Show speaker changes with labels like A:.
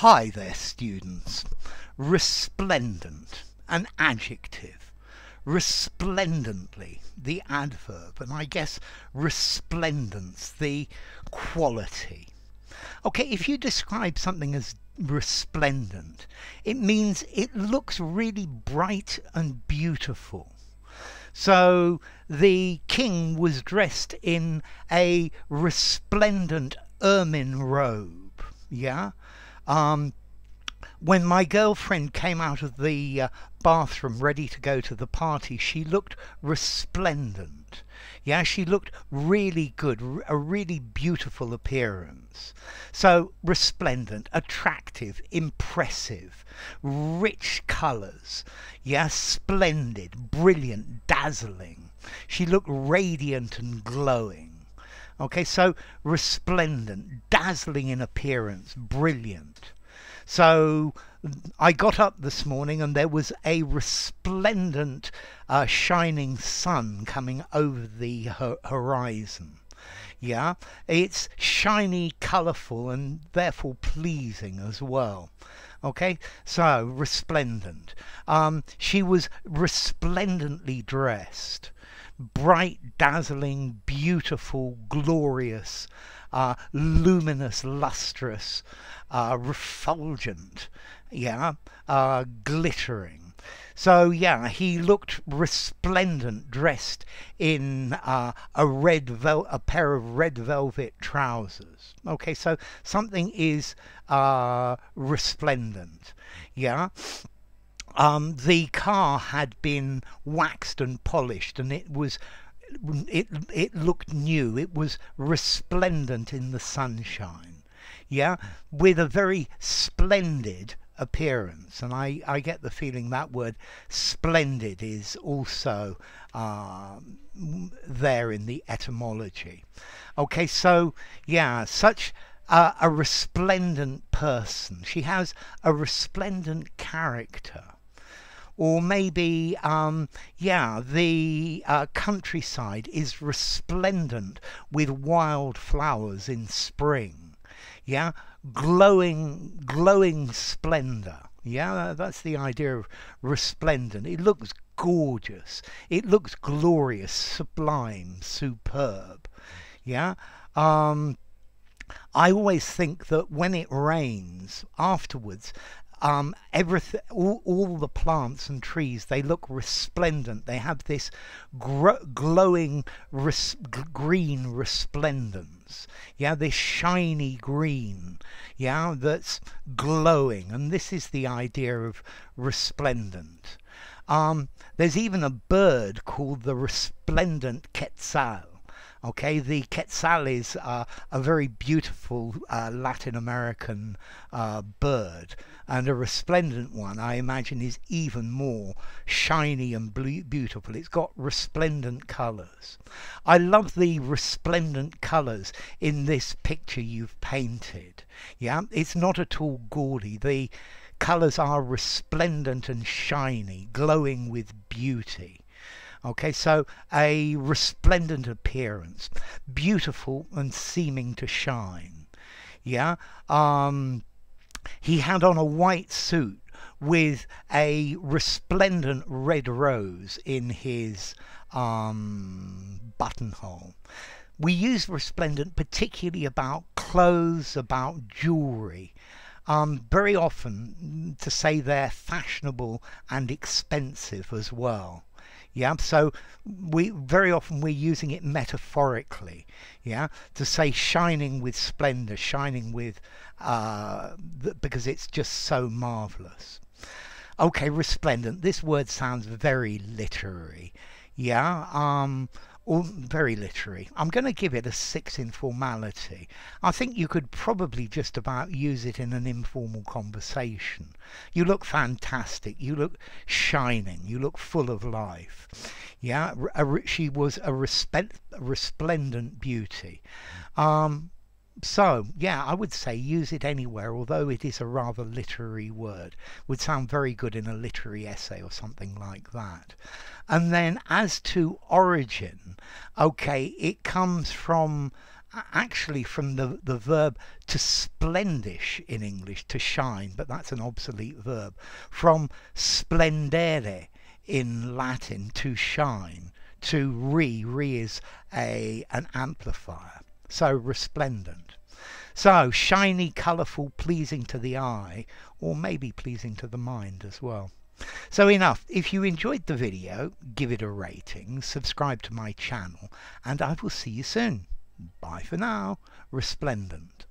A: Hi there, students. Resplendent, an adjective. Resplendently, the adverb. And I guess resplendence, the quality. Okay, if you describe something as resplendent, it means it looks really bright and beautiful. So the king was dressed in a resplendent ermine robe, yeah? When my girlfriend came out of the bathroom ready to go to the party, she looked resplendent. Yeah, she looked really good, a really beautiful appearance. So resplendent, attractive, impressive, rich colours. Yeah, splendid, brilliant, dazzling. She looked radiant and glowing. Okay, so resplendent, dazzling in appearance, brilliant. So I got up this morning and there was a resplendent shining sun coming over the horizon. Yeah, it's shiny, colourful and therefore pleasing as well. Okay, so resplendent. She was resplendently dressed. Bright, dazzling, beautiful, glorious, luminous, lustrous, refulgent, yeah, glittering. So yeah, he looked resplendent, dressed in a pair of red velvet trousers. Okay, so something is resplendent, yeah. The car had been waxed and polished, and it looked new. It was resplendent in the sunshine, yeah, with a very splendid appearance. And I get the feeling that word splendid is also there in the etymology. Okay, so yeah, such a resplendent person. She has a resplendent character. Or maybe, yeah, the countryside is resplendent with wild flowers in spring. Yeah, glowing splendor. Yeah, that's the idea of resplendent. It looks gorgeous. It looks glorious, sublime, superb. Yeah. I always think that when it rains afterwards, everything, all the plants and trees, they look resplendent. They have this glowing green resplendence. Yeah, this shiny green. Yeah, that's glowing. And this is the idea of resplendent. There's even a bird called the resplendent quetzal. Okay, the quetzal is a very beautiful Latin American bird, and a resplendent one, I imagine, is even more shiny and beautiful. It's got resplendent colours. I love the resplendent colours in this picture you've painted. Yeah, it's not at all gaudy. The colours are resplendent and shiny, glowing with beauty. Okay, so a resplendent appearance, beautiful and seeming to shine. Yeah, he had on a white suit with a resplendent red rose in his buttonhole. We use resplendent particularly about clothes, about jewellery. Very often to say they're fashionable and expensive as well. Yeah, so very often we're using it metaphorically, yeah, to say shining with splendor, shining with because it's just so marvelous. Okay, resplendent. This word sounds very literary, yeah, or very literary. I'm going to give it a 6 in formality. I think you could probably just about use it in an informal conversation. You look fantastic. You look shining. You look full of life. Yeah, she was a resplendent beauty. So, yeah, I would say use it anywhere, although it is a rather literary word. Would sound very good in a literary essay or something like that. And then as to origin, okay, it comes from actually from the verb to splendish in English, to shine, but that's an obsolete verb. From splendere in Latin, to shine, to re is an amplifier. So resplendent. So shiny, colourful, pleasing to the eye, or maybe pleasing to the mind as well. So enough. If you enjoyed the video, give it a rating, subscribe to my channel, and I will see you soon. Bye for now. Resplendent.